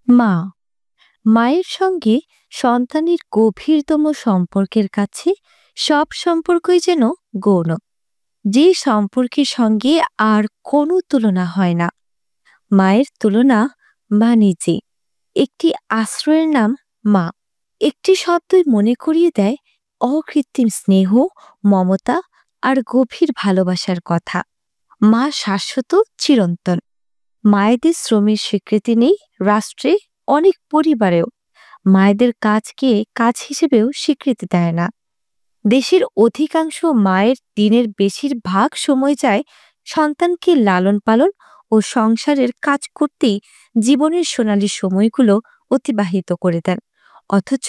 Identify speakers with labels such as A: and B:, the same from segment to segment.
A: মা মায়ের সঙ্গে সন্তানের গভীরতম সম্পর্কের কাছে সব সম্পর্কই যেন গৌণ, যে সম্পর্কের সঙ্গে আর কোনো তুলনা হয় না। মায়ের তুলনা মা নিজে, একটি আশ্রয়ের নাম মা। একটি শব্দই মনে করিয়ে দেয় অকৃত্রিম স্নেহ, মমতা আর গভীর ভালোবাসার কথা। মা শাশ্বত, চিরন্তন। মায়েদের শ্রমের স্বীকৃতি নেই রাষ্ট্রে, অনেক পরিবারেও মায়েদের কাজকে কাজ হিসেবেও স্বীকৃতি দেয় না। দেশের অধিকাংশ মায়ের দিনের বেশিরভাগ সময় যায় সন্তানকে লালন পালন ও সংসারের কাজ করতেই জীবনের সোনালী সময়গুলো অতিবাহিত করে দেন। অথচ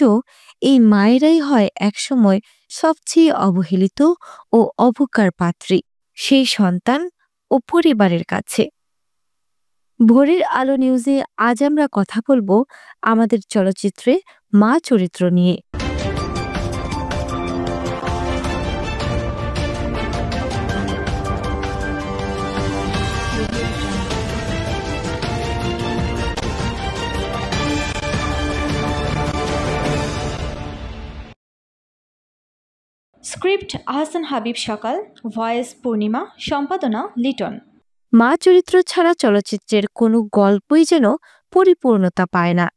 A: এই মায়েরাই হয় একসময় সবচেয়ে অবহেলিত ও অবজ্ঞার পাত্রী সেই সন্তান ও পরিবারের কাছে। ভোরের আলো নিউজে আজ আমরা কথা বলবো আমাদের চলচ্চিত্রে মা চরিত্র নিয়ে।
B: স্ক্রিপ্ট আহসান হাবিব সকাল, ভয়েস পূর্ণিমা, সম্পাদনা লিটন।
A: মা চরিত্র ছাড়া চলচ্চিত্রের কোনো গল্পই যেন পরিপূর্ণতা পায় না।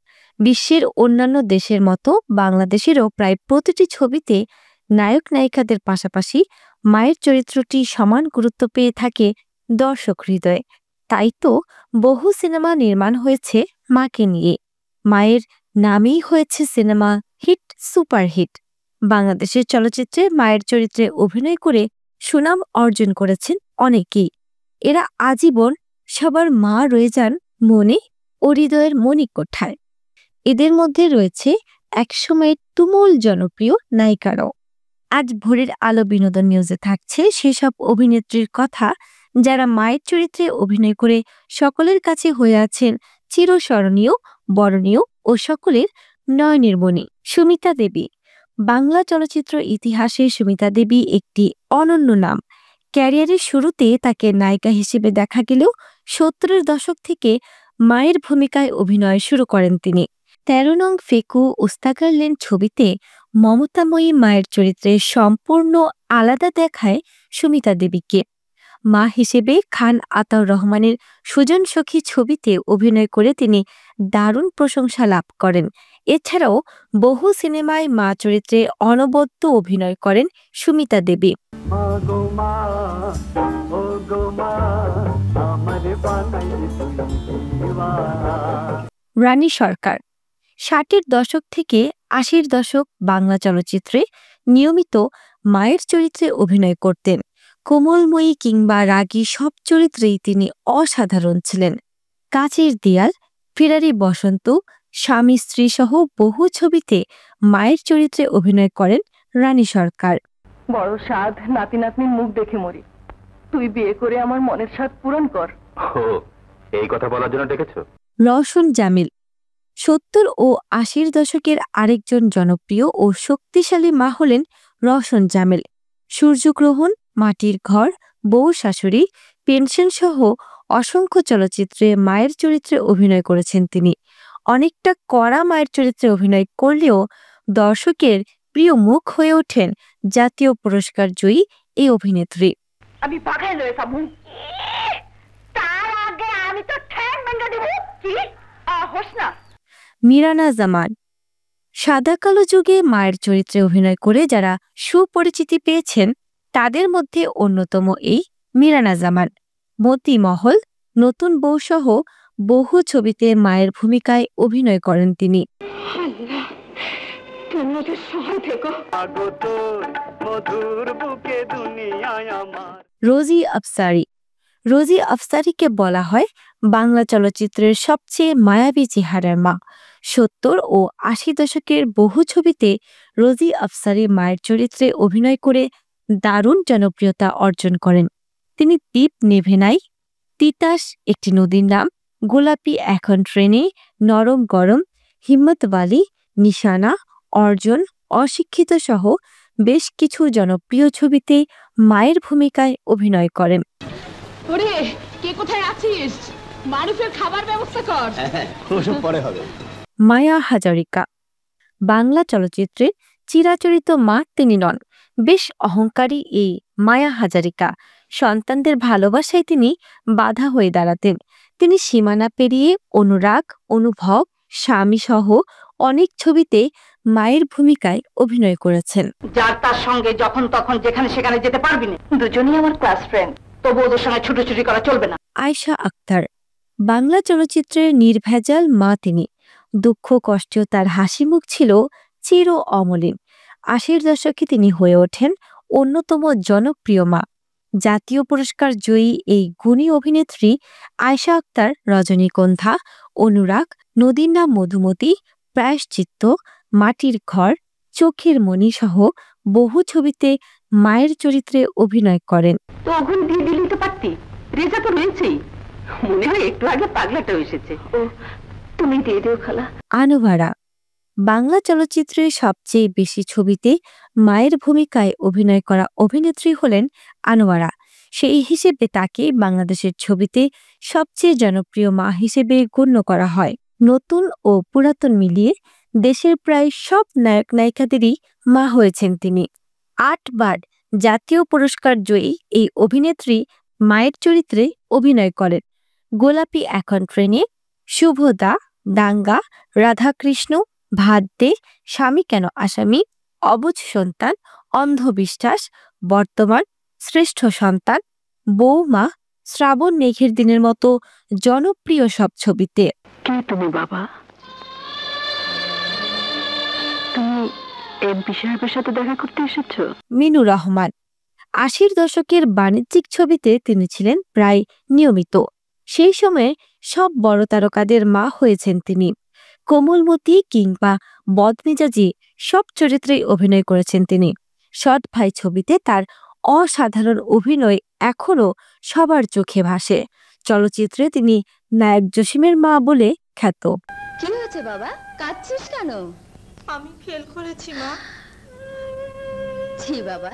A: বিশ্বের অন্যান্য দেশের মতো বাংলাদেশেরও প্রায় প্রতিটি ছবিতে নায়ক নায়িকাদের পাশাপাশি মায়ের চরিত্রটি সমান গুরুত্ব পেয়ে থাকে দর্শক হৃদয়ে। তাই তো বহু সিনেমা নির্মাণ হয়েছে মাকে নিয়ে। মায়ের নামেই হয়েছে সিনেমা হিট, সুপারহিট। বাংলাদেশের চলচ্চিত্রে মায়ের চরিত্রে অভিনয় করে সুনাম অর্জন করেছেন অনেকেই। এরা আজীবন সবার মা রয়ে যান মনে ও হৃদয়ের মণিকোঠায়। এদের মধ্যে রয়েছে একসময়ের তুমুল জনপ্রিয় নায়িকারাও। আজ ভোরের আলো বিনোদন নিউজে থাকছে সেসব অভিনেত্রীর কথা যারা মায়ের চরিত্রে অভিনয় করে সকলের কাছে হয়ে আছেন চিরস্মরণীয়, বরণীয় ও সকলের নয়নের মণি। সুমিতা দেবী। বাংলা চলচ্চিত্র ইতিহাসে সুমিতা দেবী একটি অনন্য নাম। ক্যারিয়ারের শুরুতে তাকে নায়িকা হিসেবে দেখা গেলেও ৭০-এর দশক থেকে মায়ের ভূমিকায় অভিনয় শুরু করেন তিনি। ১৩ নং ফেকু ওস্তাকার লেন ছবিতে মমতাময়ী মায়ের চরিত্রে সম্পূর্ণ আলাদা দেখায় সুমিতা দেবীকে। মা হিসেবে খান আতাউর রহমানের সুজন সখী ছবিতে অভিনয় করে তিনি দারুণ প্রশংসা লাভ করেন। এছাড়াও বহু সিনেমায় মা চরিত্রে অনবদ্য অভিনয় করেন সুমিতা দেবী। রানী সরকার। ৬০-এর দশক থেকে ৮০-এর দশক বাংলা চলচ্চিত্রে নিয়মিত মায়ের চরিত্রে অভিনয় করতেন। কোমলময়ী কিংবা রাগী সব চরিত্রেই তিনি অসাধারণ ছিলেন। কাচের দেয়াল, ফেরারি বসন্ত, স্বামী স্ত্রী সহ বহু ছবিতে মায়ের চরিত্রে অভিনয় করেন রানী সরকার।
C: বড় স্বাদ নাতি নাতনির মুখ দেখে মরি। তুই বিয়ে করে আমার মনের স্বাদ পূরণ কর।
D: এই কথা বলার জন্য ডেকেছো?
A: রওশন জামিল। ৭০ ও ৮০-এর দশকের আরেকজন জনপ্রিয় ও শক্তিশালী মা হলেন রওশন জামিল। সূর্যগ্রহণ, মাটির ঘর, বউ শাশুড়ি, পেনশন সহ অসংখ্য চলচ্চিত্রে মায়ের চরিত্রে অভিনয় করেছেন তিনি। অনেকটা কড়া মায়ের চরিত্রে অভিনয় করলেও দর্শকের প্রিয় মুখ হয়ে ওঠেন জাতীয় পুরস্কার জয়ী এই অভিনেত্রী।
C: আমি পাখায় লয়ে যাবো, তার আগে আমি তো ঠ্যাং ভেঙে দেব। কি হোস না।
A: মিরানা জামান। সাদা কালো যুগে মায়ের চরিত্রে অভিনয় করে যারা সুপরিচিতি পেয়েছেন তাদের মধ্যে অন্যতম এই মিরানা জামান। মতি মহল, নতুন বউ সহ বহু ছবিতে মায়ের ভূমিকায় অভিনয় করেন তিনি। রোজি আফসারি। রোজি আফসারিকে বলা হয় বাংলা চলচ্চিত্রের সবচেয়ে মায়াবী চেহারার মা। ৭০ ও ৮০ দশকের বহু ছবিতে রোজি আফসারি মায়ের চরিত্রে অভিনয় করে দারুণ জনপ্রিয়তা অর্জন করেন। তিনি দ্বীপ নেভে নাই, তিতাস একটি নদীর নাম, গোলাপি এখন ট্রেনে, নরম গরম, হিম্মতওয়ালি, নিশানা, অর্জন, অশিক্ষিত সহ বেশ কিছু জনপ্রিয় ছবিতে মায়ের ভূমিকায় অভিনয় করেন।
C: ওরে কে কোথায় আছিস?
E: মারুফের খাবার ব্যবস্থা কর।
F: ওসব পরে হবে।
A: মায়া হাজারিকা বাংলা চলচ্চিত্রে চিরাচরিত মা তিনি নন। বেশ অহংকারী এই মায়া হাজারিকা সন্তানদের ভালোবাসায় তিনি বাধা হয়ে দাঁড়াতেন। তিনি সীমানা পেরিয়ে অনুরাগ, অনুভব, স্বামী সহ অনেক ছবিতে মায়ের ভূমিকায় অভিনয় করেছেন।
C: যার তার সঙ্গে যখন তখন যেখানে সেখানে যেতে পারবি না। দুজনেই আমার ক্লাস ফ্রেন্ড, তবু ওদের সঙ্গে ছুটোছুটি করা চলবে না।
A: আয়েশা আক্তার বাংলা চলচ্চিত্রের নির্ভেজাল মা তিনি। দুঃখ কষ্টেও তার হাসি মুখ ছিল চির অমলিন। ৮০ দশকে তিনি হয়ে ওঠেন অন্যতম জনপ্রিয় মা। জাতীয় পুরস্কার জয়ী এই গুণী অভিনেত্রী আয়েশা আক্তার রজনীগন্ধা, অনুরাগ, নদীর নাম মধুমতি, প্রায়শ্চিত্ত, মাটির ঘর, চোখের মণি সহ বহু ছবিতে মায়ের চরিত্রে অভিনয় করেন।
C: তো ওখানে দিয়ে দিলেই তো পারতি, রেজা তো রয়েছেই। মনে হয় একটু আগে পাগলাটা এসেছে। ও তুমি দিয়ে দিও খালা।
A: আনোয়ারা বাংলা চলচ্চিত্রে সবচেয়ে বেশি ছবিতে মায়ের ভূমিকায় অভিনয় করা অভিনেত্রী হলেন আনোয়ারা। সেই হিসেবে তাকে বাংলাদেশের ছবিতে সবচেয়ে জনপ্রিয় মা হিসেবে গণ্য করা হয়। নতুন ও পুরাতন মিলিয়ে দেশের প্রায় সব নায়ক নায়িকাদেরই মা হয়েছেন তিনি। ৮ বার জাতীয় পুরস্কার জয়ী এই অভিনেত্রী মায়ের চরিত্রে অভিনয় করেন। গোলাপি এখন ট্রেনে, শুভদা, দাঙ্গা, রাধাকৃষ্ণ, ভাত দে, স্বামী কেন আসামি, অবুঝ সন্তান, অন্ধবিশ্বাস, বর্তমান, শ্রেষ্ঠ সন্তান, বৌমা, শ্রাবণ মেঘের দিনের মতো জনপ্রিয় সব ছবিতে।
C: কে তুমি বাবা? তুমি এমপি সাহেবের সাথে দেখা করতে এসেছো?
A: মিনুর রহমান ৮০ দশকের বাণিজ্যিক ছবিতে তিনি ছিলেন প্রায় নিয়মিত। সেই সময়ে সব বড় তারকাদের মা হয়েছেন তিনি। কোমলমতি কিংবা বদমেজাজি সব চরিত্রেই অভিনয় করেছেন তিনি। সৎ ভাই ছবিতে তার অসাধারণ অভিনয় এখনও সবার চোখে ভাসে। চলচ্চিত্রে তিনি নায়ক জসিমের মা বলে খ্যাত।
E: কি হয়েছে বাবা, কাঁদছিস কেন?
G: আমি ফেল করেছি মা।
E: ছি বাবা।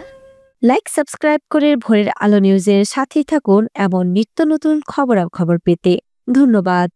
A: লাইক সাবস্ক্রাইব করে ভোরের আলো নিউজের সাথেই থাকুন এমন নিত্য নতুন খবরাখবর পেতে। ধন্যবাদ।